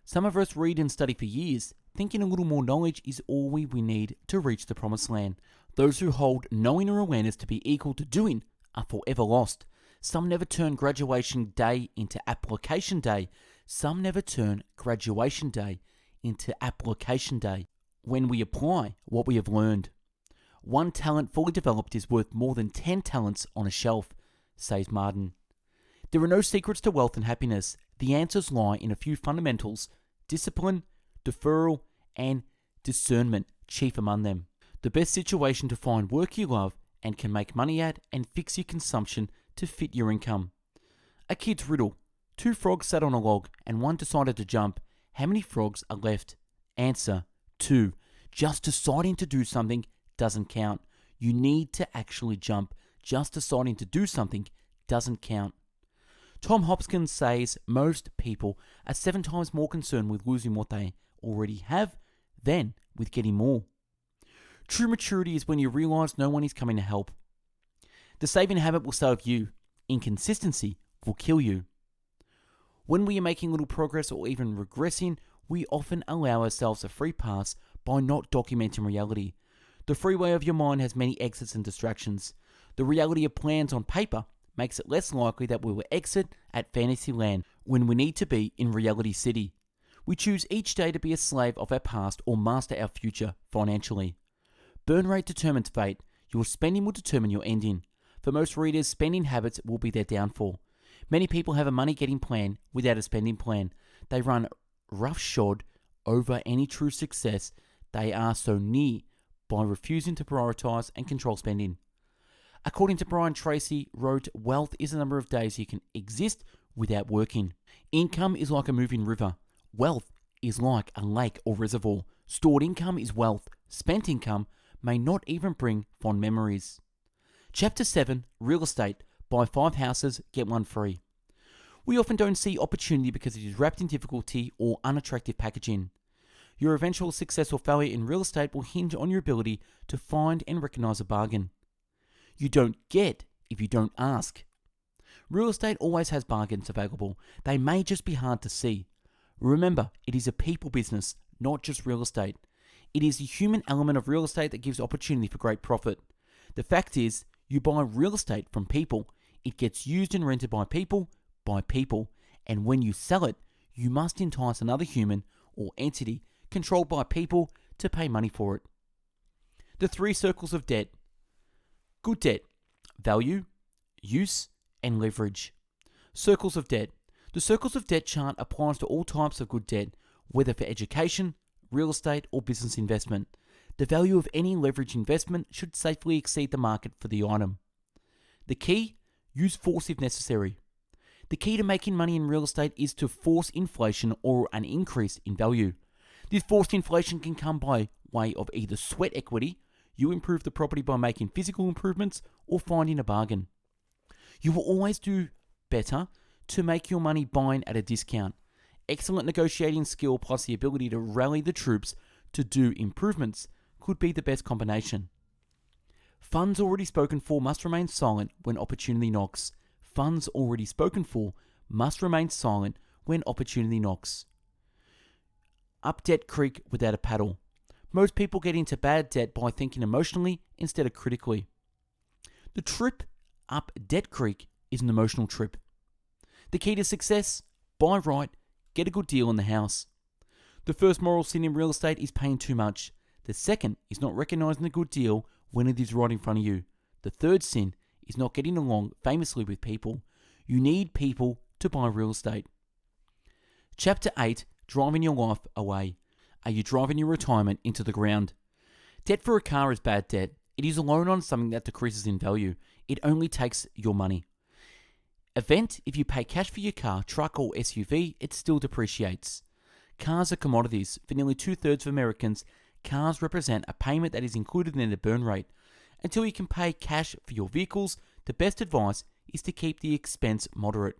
Some of us read and study for years, thinking a little more knowledge is all we need to reach the promised land. Those who hold knowing or awareness to be equal to doing are forever lost. Some never turn graduation day into application day. Some never turn graduation day into application day. When we apply what we have learned. One talent fully developed is worth more than 10 talents on a shelf, says Martin. There are no secrets to wealth and happiness. The answers lie in a few fundamentals: discipline, deferral, and discernment, chief among them. The best situation to find work you love and can make money at, and fix your consumption to fit your income. A kid's riddle. 2 frogs sat on a log, and one decided to jump. How many frogs are left? Answer: 2. Just deciding to do something doesn't count. You need to actually jump. Just deciding to do something doesn't count. Tom Hopkins says most people are 7 times more concerned with losing what they already have than with getting more. True maturity is when you realize no one is coming to help. The saving habit will save you. Inconsistency will kill you. When we are making little progress or even regressing, we often allow ourselves a free pass by not documenting reality. The freeway of your mind has many exits and distractions. The reality of plans on paper makes it less likely that we will exit at fantasy land when we need to be in reality city. We choose each day to be a slave of our past or master our future financially. Burn rate determines fate. Your spending will determine your ending. For most readers, spending habits will be their downfall. Many people have a money-getting plan without a spending plan. They run roughshod over any true success they are so near by refusing to prioritize and control spending. According to Brian Tracy, wrote, wealth is the number of days you can exist without working. Income is like a moving river. Wealth is like a lake or reservoir. Stored income is wealth. Spent income may not even bring fond memories. Chapter 7, Real Estate. Buy 5 houses, get 1 free. We often don't see opportunity because it is wrapped in difficulty or unattractive packaging. Your eventual success or failure in real estate will hinge on your ability to find and recognize a bargain. You don't get if you don't ask. Real estate always has bargains available. They may just be hard to see. Remember, it is a people business, not just real estate. It is the human element of real estate that gives opportunity for great profit. The fact is, you buy real estate from people. It gets used and rented by people, and when you sell it, you must entice another human or entity controlled by people to pay money for it. The 3 circles of debt. Good debt: value, use, and leverage. Circles of debt. The circles of debt chart applies to all types of good debt, whether for education, real estate, or business investment. The value of any leverage investment should safely exceed the market for the item. The key: use force if necessary. The key to making money in real estate is to force inflation or an increase in value. This forced inflation can come by way of either sweat equity, you improve the property by making physical improvements, or finding a bargain. You will always do better to make your money buying at a discount. Excellent negotiating skill plus the ability to rally the troops to do improvements could be the best combination. Funds already spoken for must remain silent when opportunity knocks. Funds already spoken for must remain silent when opportunity knocks. Up debt creek without a paddle. Most people get into bad debt by thinking emotionally instead of critically. The trip up debt creek is an emotional trip. The key to success: buy right, get a good deal on the house. The first moral sin in real estate is paying too much. The second is not recognizing the good deal when it is right in front of you. The third sin is not getting along famously with people. You need people to buy real estate. Chapter 8, Driving Your Life Away. Are you driving your retirement into the ground? Debt for a car is bad debt. It is a loan on something that decreases in value. It only takes your money. If you pay cash for your car, truck, or SUV, it still depreciates. Cars are commodities. For nearly 2/3 of Americans, cars represent a payment that is included in their burn rate. Until you can pay cash for your vehicles, the best advice is to keep the expense moderate.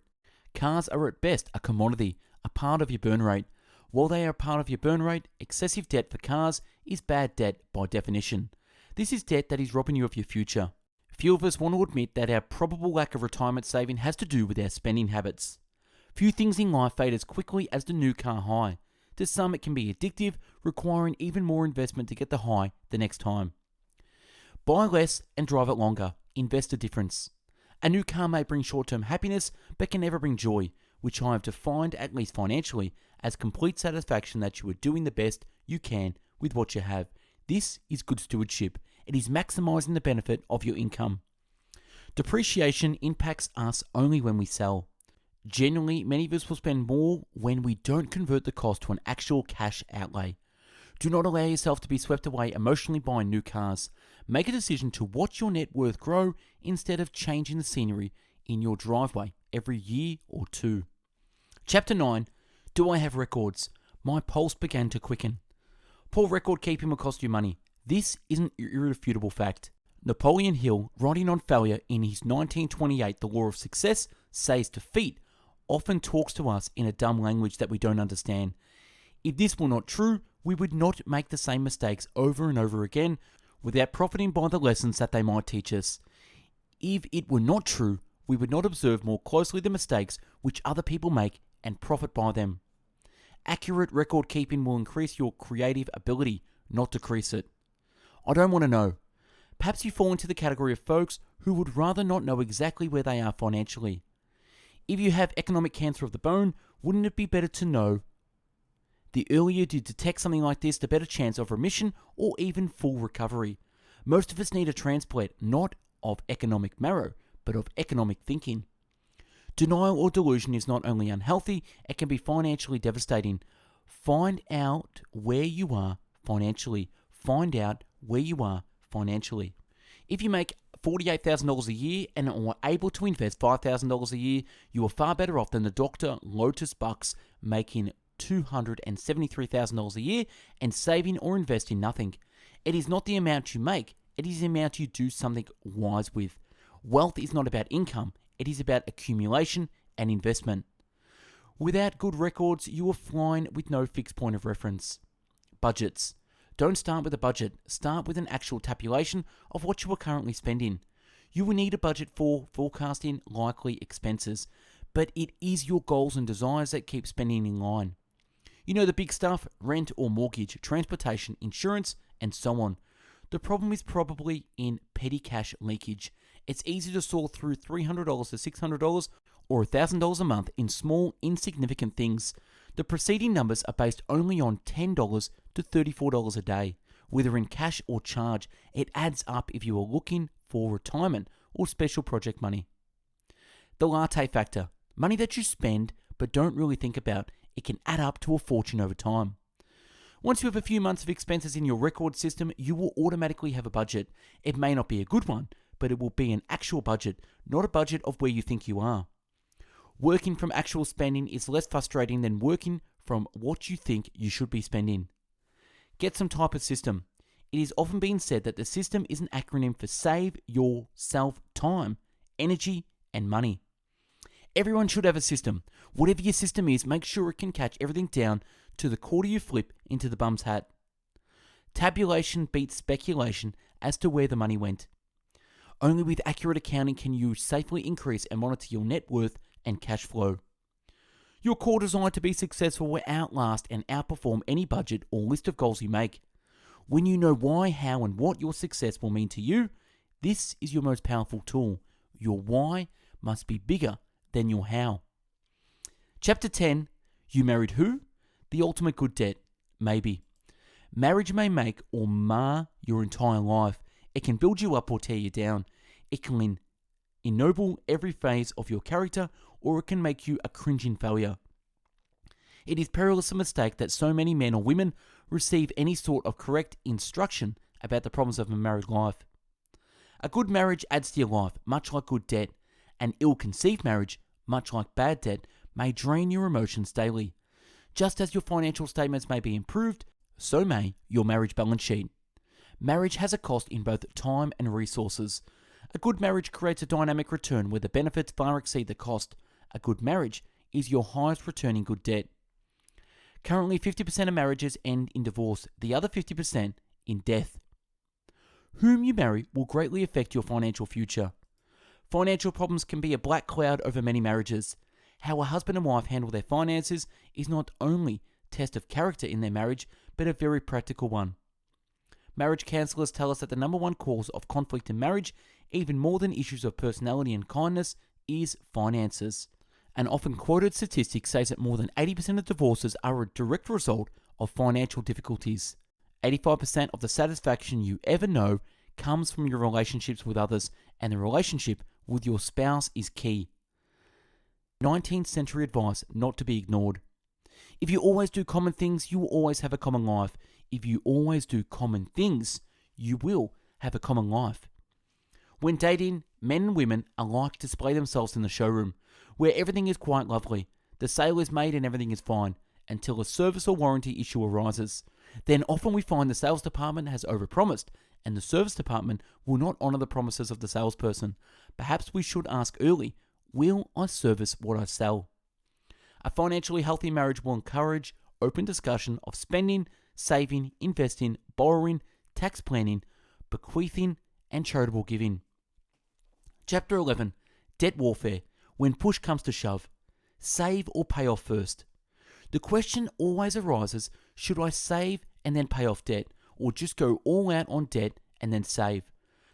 Cars are at best a commodity, a part of your burn rate. While they are a part of your burn rate, excessive debt for cars is bad debt by definition. This is debt that is robbing you of your future. Few of us want to admit that our probable lack of retirement saving has to do with our spending habits. Few things in life fade as quickly as the new car high. To some, it can be addictive, requiring even more investment to get the high the next time. Buy less and drive it longer. Invest the difference. A new car may bring short-term happiness, but can never bring joy, which I have defined, at least financially, as complete satisfaction that you are doing the best you can with what you have. This is good stewardship. It is maximizing the benefit of your income. Depreciation impacts us only when we sell. Generally, many of us will spend more when we don't convert the cost to an actual cash outlay. Do not allow yourself to be swept away emotionally buying new cars. Make a decision to watch your net worth grow instead of changing the scenery in your driveway every year or 2. Chapter 9, Do I Have Records? My pulse began to quicken. Poor record keeping will cost you money. This is an irrefutable fact. Napoleon Hill, writing on failure in his 1928 The Law of Success, says defeat often talks to us in a dumb language that we don't understand. If this were not true, we would not make the same mistakes over and over again. without profiting by the lessons that they might teach us. If it were not true, we would not observe more closely the mistakes which other people make and profit by them. Accurate record keeping will increase your creative ability, not decrease it. I don't want to know. Perhaps you fall into the category of folks who would rather not know exactly where they are financially. If you have economic cancer of the bone, wouldn't it be better to know? The earlier you detect something like this, the better chance of remission or even full recovery. Most of us need a transplant, not of economic marrow, but of economic thinking. Denial or delusion is not only unhealthy, it can be financially devastating. Find out where you are financially. Find out where you are financially. If you make $48,000 a year and are able to invest $5,000 a year, you are far better off than the Dr. Lotus Bucks making $273,000 a year and saving or investing nothing. It is not the amount you make, it is the amount you do something wise with. Wealth is not about income, it is about accumulation and investment. Without good records, you are flying with no fixed point of reference. Budgets. Don't start with a budget, start with an actual tabulation of what you are currently spending. You will need a budget for forecasting likely expenses, but it is your goals and desires that keep spending in line. You know the big stuff, rent or mortgage, transportation, insurance, and so on. The problem is probably in petty cash leakage. It's easy to saw through $300 to $600 or $1,000 a month in small, insignificant things. The preceding numbers are based only on $10 to $34 a day, whether in cash or charge. It adds up if you are looking for retirement or special project money. The latte factor, money that you spend but don't really think about. It can add up to a fortune over time. Once you have a few months of expenses in your record system, you will automatically have a budget. It may not be a good one, but it will be an actual budget, not a budget of where you think you are. Working from actual spending is less frustrating than working from what you think you should be spending. Get some type of system. It is often been said that the system is an acronym for Save Yourself Time, Energy, and Money. Everyone should have a system. Whatever your system is, make sure it can catch everything down to the quarter you flip into the bum's hat. Tabulation beats speculation as to where the money went. Only with accurate accounting can you safely increase and monitor your net worth and cash flow. Your core desire to be successful will outlast and outperform any budget or list of goals you make. When you know why, how, and what your success will mean to you, this is your most powerful tool. Your why must be bigger than your how. Chapter 10, You Married Who? The Ultimate Good Debt. Maybe. Marriage may make or mar your entire life. It can build you up or tear you down. It can ennoble every phase of your character, or it can make you a cringing failure. It is perilous a mistake that so many men or women receive any sort of correct instruction about the problems of a married life. A good marriage adds to your life, much like good debt. An ill-conceived marriage, much like bad debt, may drain your emotions daily. Just as your financial statements may be improved, so may your marriage balance sheet. Marriage has a cost in both time and resources. A good marriage creates a dynamic return where the benefits far exceed the cost. A good marriage is your highest returning good debt. Currently, 50% of marriages end in divorce, the other 50% in death. Whom you marry will greatly affect your financial future. Financial problems can be a black cloud over many marriages. How a husband and wife handle their finances is not only a test of character in their marriage, but a very practical one. Marriage counselors tell us that the number one cause of conflict in marriage, even more than issues of personality and kindness, is finances. An often quoted statistic says that more than 80% of divorces are a direct result of financial difficulties. 85% of the satisfaction you ever know comes from your relationships with others, and the relationship with your spouse is key. 19th century advice not to be ignored. If you always do common things, you will always have a common life. If you always do common things, you will have a common life. When dating, men and women alike display themselves in the showroom, where everything is quite lovely. The sale is made and everything is fine, until a service or warranty issue arises. Then often we find the sales department has overpromised, and the service department will not honour the promises of the salesperson. Perhaps we should ask early, will I service what I sell? A financially healthy marriage will encourage open discussion of spending, saving, investing, borrowing, tax planning, bequeathing, and charitable giving. Chapter 11. Debt warfare. When push comes to shove. Save or pay off first. The question always arises, should I save and then pay off debt, or just go all out on debt and then save?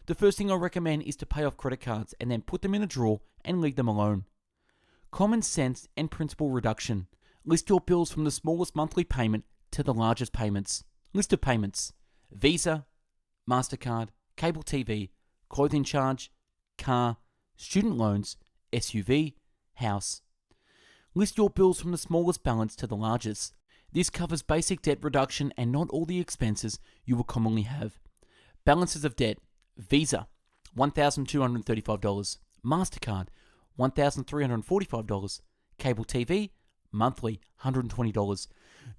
The first thing I recommend is to pay off credit cards and then put them in a drawer and leave them alone. Common sense and principal reduction. List your bills from the smallest monthly payment to the largest payments. List of payments: Visa, MasterCard, cable TV, clothing charge, car, student loans, SUV, house. List your bills from the smallest balance to the largest. This covers basic debt reduction and not all the expenses you will commonly have. Balances of debt: Visa, $1,235, MasterCard, $1,345, cable TV, monthly, $120,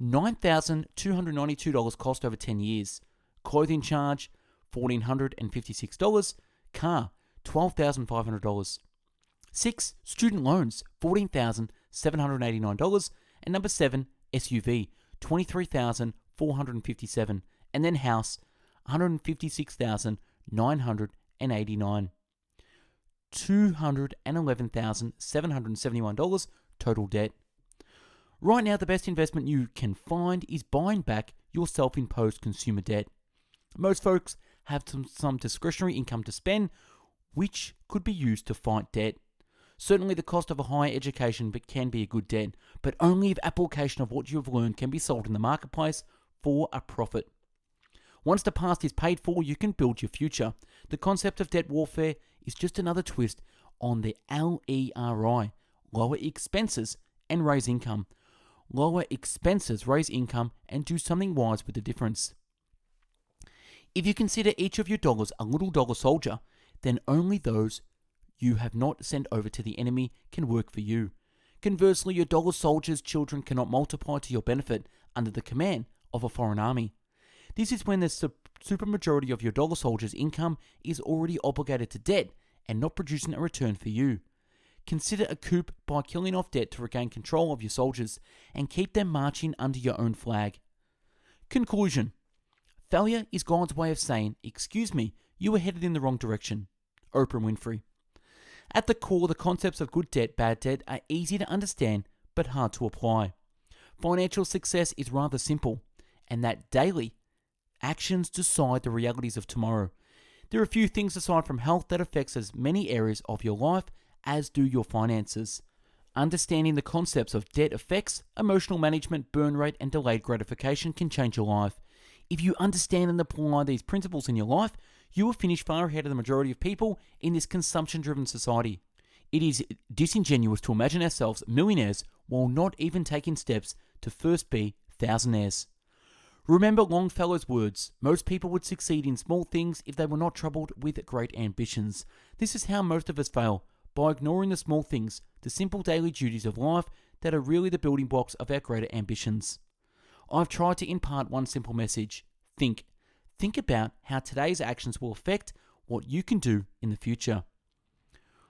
$9,292 cost over 10 years, clothing charge, $1,456, car, $12,500. 6. Student loans, $14,789, and number 7, SUV, $23,457, and then house, $156,989. $211,771 total debt. Right now, the best investment you can find is buying back your self-imposed consumer debt. Most folks have some discretionary income to spend, which could be used to fight debt. Certainly the cost of a higher education can be a good debt, but only if application of what you have learned can be sold in the marketplace for a profit. Once the past is paid for, you can build your future. The concept of debt warfare is just another twist on the LERI, lower expenses and raise income. Lower expenses, raise income, and do something wise with the difference. If you consider each of your dollars a little dollar soldier, then only those you have not sent over to the enemy can work for you. Conversely, your dollar soldiers' children cannot multiply to your benefit under the command of a foreign army. This is when the supermajority of your dollar soldiers' income is already obligated to debt and not producing a return for you. Consider a coup by killing off debt to regain control of your soldiers and keep them marching under your own flag. Conclusion. Failure is God's way of saying, "Excuse me, you were headed in the wrong direction." Oprah Winfrey. At the core, the concepts of good debt, bad debt are easy to understand but hard to apply. Financial success is rather simple, and that daily actions decide the realities of tomorrow. There are few things aside from health that affects as many areas of your life as do your finances. Understanding the concepts of debt effects, emotional management, burn rate, and delayed gratification can change your life. If you understand and apply these principles in your life, you will finish far ahead of the majority of people in this consumption-driven society. It is disingenuous to imagine ourselves millionaires while not even taking steps to first be thousandaires. Remember Longfellow's words, most people would succeed in small things if they were not troubled with great ambitions. This is how most of us fail, by ignoring the small things, the simple daily duties of life that are really the building blocks of our greater ambitions. I've tried to impart one simple message. Think. Think about how today's actions will affect what you can do in the future.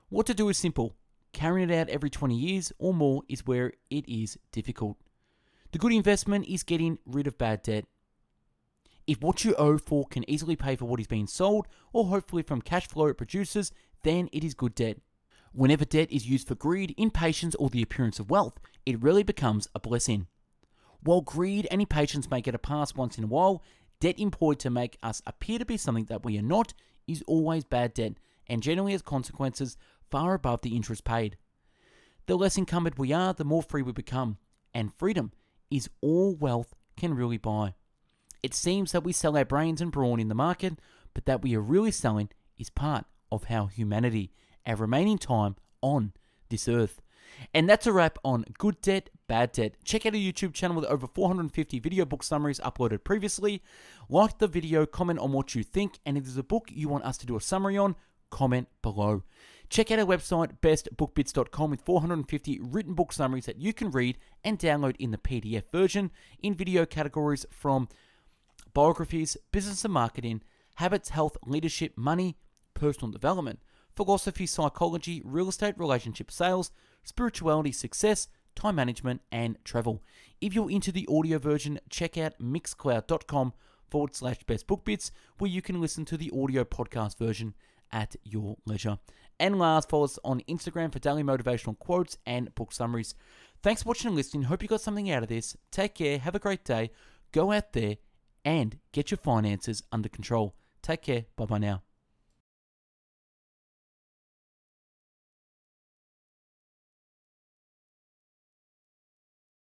What to do is simple. Carrying it out every 20 years or more is where it is difficult. The good investment is getting rid of bad debt. If what you owe for can easily pay for what is being sold, or hopefully from cash flow it produces, then it is good debt. Whenever debt is used for greed, impatience, or the appearance of wealth, it really becomes a blessing. While greed and impatience may get a pass once in a while, debt employed to make us appear to be something that we are not is always bad debt, and generally has consequences far above the interest paid. The less encumbered we are, the more free we become, and freedom is all wealth can really buy. It seems that we sell our brains and brawn in the market, but that we are really selling is part of our humanity, our remaining time on this earth. And that's a wrap on Good Debt, Bad Debt. Check out our YouTube channel with over 450 video book summaries uploaded previously. Like the video, comment on what you think, and if there's a book you want us to do a summary on, comment below. Check out our website, bestbookbits.com, with 450 written book summaries that you can read and download in the PDF version in video categories from biographies, business and marketing, habits, health, leadership, money, personal development, philosophy, psychology, real estate, relationship, sales, spirituality, success, time management, and travel. If you're into the audio version, check out mixcloud.com patreon.com/bestbookbits, where you can listen to the audio podcast version at your leisure. And last, follow us on Instagram for daily motivational quotes and book summaries. Thanks for watching and listening. Hope you got something out of this. Take care. Have a great day. Go out there and get your finances under control. Take care. Bye-bye now.